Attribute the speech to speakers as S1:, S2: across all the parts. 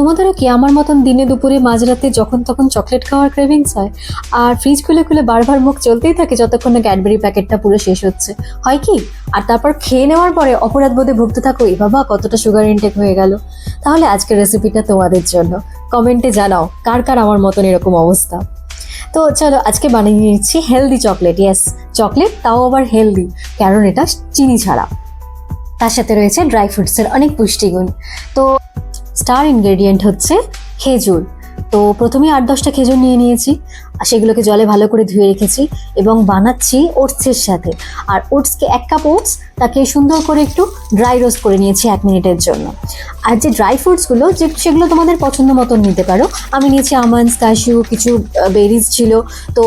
S1: তোমাদেরও কি আমার মতন দিনে দুপুরে মাঝরাতে যখন তখন চকলেট খাওয়ার ক্রেভিংস হয়? আর ফ্রিজ খুলে খুলে বারবার মুখ চলতেই থাকে যতক্ষণ না ক্যাডবেরি প্যাকেটটা পুরো শেষ হচ্ছে, হয় কি? আর তারপর খেয়ে নেওয়ার পরে অপরাধ বোধে ভুগতে থাকো, এ বাবা কতটা সুগার ইনটেক হয়ে গেল। তাহলে আজকের রেসিপিটা তোমাদের জন্য। কমেন্টে জানাও কার কার আমার মতন এরকম অবস্থা। তো চলো আজকে বানিয়ে নিচ্ছি হেলদি চকলেট। ইয়েস, চকলেট, তাও আবার হেলদি, কারণ এটা চিনি ছাড়া। তার সাথে রয়েছে ড্রাই ফ্রুটসের অনেক পুষ্টিগুণ। তো স্টার ইনগ্রেডিয়েন্ট হচ্ছে খেজুর। তো প্রথমে 8-10টা খেজুর নিয়ে নিয়েছি, আর সেগুলোকে জলে ভালো করে ধুয়ে রেখেছি এবং বানাচ্ছি ওটসের সাথে। আর ওটসকে 1 কাপ ওটস, তাকে সুন্দর করে একটু ড্রাই রোস্ট করে নিয়েছি 1 মিনিটের জন্য। আর যে ড্রাই ফ্রুটসগুলো সেগুলো তোমাদের পছন্দ মতন নিতে পারো। আমি নিয়েছি আমন্ডস, ক্যাশিউ, কিছু বেরিজ ছিল। তো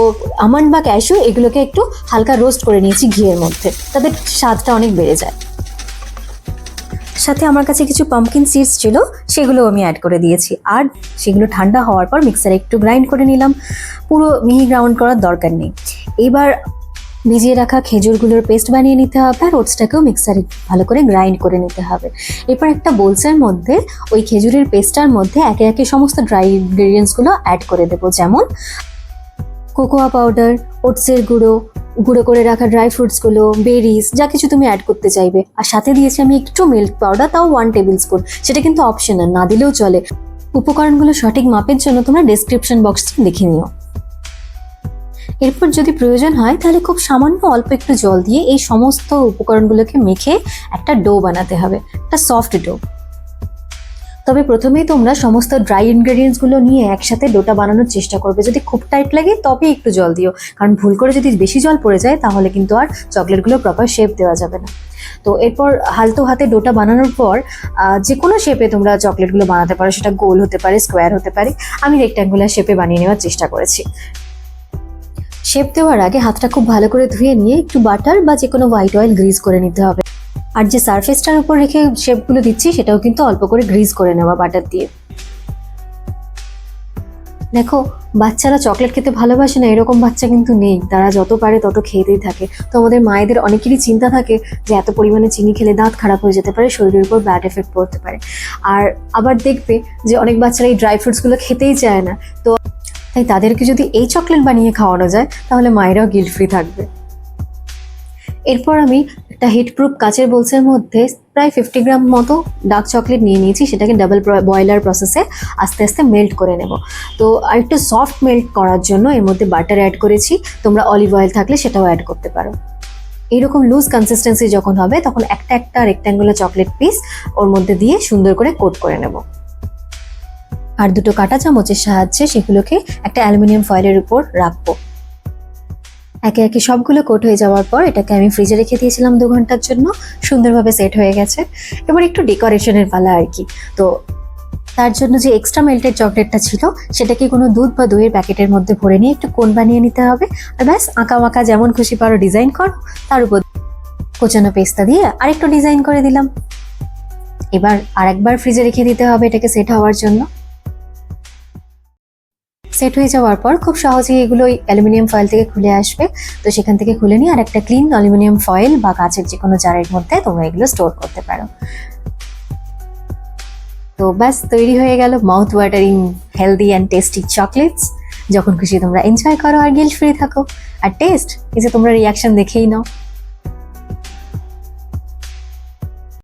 S1: আমন্ড বা ক্যাশিউ এগুলোকে একটু হালকা রোস্ট করে নিয়েছি ঘিয়ের মধ্যে, তাদের স্বাদটা অনেক বেড়ে যায়। সাথে আমার কাছে কিছু পাম্পকিন সিডস ছিল, সেগুলো আমি অ্যাড করে দিয়েছি। আর সেগুলো ঠান্ডা হওয়ার পর মিক্সারে একটু গ্রাইন্ড করে নিলাম, পুরো মিহি গ্রাউন্ড করার দরকার নেই। এবার ভিজিয়ে রাখা খেজুরগুলোর পেস্ট বানিয়ে নিতে হবে, আর ওটসটাকেও মিক্সারে ভালো করে গ্রাইন্ড করে নিতে হবে। এরপর একটা বোলসের মধ্যে ওই খেজুরের পেস্টটার মধ্যে একে একে সমস্ত ড্রাই ইনগ্রেডিয়েন্টসগুলো অ্যাড করে দেবো, যেমন কোকোয়া পাউডার, ওটসের গুঁড়ো, গুঁড়ো করে রাখা ড্রাই ফ্রুটসগুলো, বেরিজ, যা কিছু তুমি অ্যাড করতে চাইবে। আর সাথে দিয়েছি আমি একটু মিল্ক পাউডার, তাও 1 টেবিল স্পুন। সেটা কিন্তু অপশনাল, না দিলেও চলে। উপকরণগুলো সঠিক মাপের জন্য তোমরা ডেসক্রিপশন বক্সটা দেখে নিও। এরপর যদি প্রয়োজন হয় তাহলে খুব সামান্য অল্প একটু জল দিয়ে এই সমস্ত উপকরণগুলোকে মেখে একটা ডো বানাতে হবে, একটা সফট ডো। তবে প্রথমেই তোমরা সমস্ত ড্রাই ইনগ্রেডিয়েন্টসগুলো নিয়ে একসাথে ডোটা বানানোর চেষ্টা করবে। যদি খুব টাইট লাগে তবে একটু জল দিও, কারণ ভুল করে যদি বেশি জল পড়ে যায় তাহলে কিন্তু আর চকলেটগুলো প্রপার শেপ দেওয়া যাবে না। তো এরপর হালতো হাতে ডোটা বানানোর পর যে কোনো শেপে তোমরা চকলেটগুলো বানাতে পারো, সেটা গোল হতে পারে, স্কোয়ার হতে পারে। আমি রেক্ট্যাঙ্গুলার শেপে বানিয়ে নেওয়ার চেষ্টা করেছি। শেপ দেওয়ার আগে হাতটা খুব ভালো করে ধুয়ে নিয়ে একটু বাটার বা যে কোনো হোয়াইট অয়েল গ্রিজ করে নিতে হবে। আর যে সারফেসটার উপর রেখে শেপগুলো দিচ্ছি সেটাও কিন্তু অল্প করে গ্রিজ করে নেওয়া বাটার দিয়ে। দেখো, বাচ্চারা চকলেট খেতে ভালোবাসে না এরকম বাচ্চা কিন্তু নেই, তারা যত পারে তত খেতেই থাকে। তো আমাদের মায়েদের অনেকেরই চিন্তা থাকে যে এত পরিমাণে চিনি খেলে দাঁত খারাপ হয়ে যেতে পারে, শরীরের উপর ব্যাড এফেক্ট পড়তে পারে। আর আবার দেখবে যে অনেক বাচ্চারা এই ড্রাই ফ্রুটসগুলো খেতেই চায় না। তো তাই তাদেরকে যদি এই চকলেট বানিয়ে খাওয়ানো যায় তাহলে মায়েরাও গিল্ট ফ্রি থাকবে। এরপর আমি একটা হিটপ্রুফ কাচের বোলসের মধ্যে প্রায় 50 গ্রাম মতো ডার্ক চকলেট নিয়ে নিয়েছি। সেটাকে ডাবল বয়লার প্রসেসে আস্তে আস্তে মেল্ট করে নেব। তো আর একটু সফট মেল্ট করার জন্য এর মধ্যে বাটার অ্যাড করেছি, তোমরা অলিভ অয়েল থাকলে সেটাও অ্যাড করতে পারো। এইরকম লুজ কনসিস্টেন্সি যখন হবে তখন একটা একটা রেক্ট্যাঙ্গুলার চকলেট পিস ওর মধ্যে দিয়ে সুন্দর করে কোট করে নেব। আর 2টো কাঁটা চামচের সাহায্যে সেগুলোকে একটা অ্যালুমিনিয়াম ফয়েলের উপর রাখবো। একে একে সবগুলো কোট হয়ে যাওয়ার পর এটাকে আমি ফ্রিজে রেখে দিয়েছিলাম 2 ঘন্টার জন্য। সুন্দরভাবে সেট হয়ে গেছে। এবার একটু ডেকোরেশনের পালা আর কি। তো তার জন্য যে এক্সট্রা মেল্টেড চকলেটটা ছিল সেটাকে কোনো দুধ বা দইয়ের প্যাকেটের মধ্যে ভরে নিয়ে একটু কোন বানিয়ে নিতে হবে। আর ব্যাস, আঁকা মাঁকা যেমন খুশি পারো ডিজাইন করো, তার উপর কোচানো পেস্তা দিয়ে আরেকটু ডিজাইন করে দিলাম। এবার আরেকবার ফ্রিজে রেখে দিতে হবে এটাকে সেট হওয়ার জন্য। সেট হয়ে যাওয়ার পর খুব সহজেই এগুলো ওই অ্যালুমিনিয়াম ফয়েল থেকে খুলে আসবে। তো সেখান থেকে খুলে নিয়ে আর একটা ক্লিন অ্যালুমিনিয়াম ফয়েল বা কাঁচের যে কোনো জারের মধ্যে তোমরা এগুলো স্টোর করতে পারো। তো ব্যাস, তৈরি হয়ে গেল mouth watering healthy and tasty chocolates. যখন খুশি তোমরা এনজয় করো আর গিল্ট ফ্রি থাকো। আর টেস্ট, এই যে তোমরা রিয়াকশন দেখেই নাও।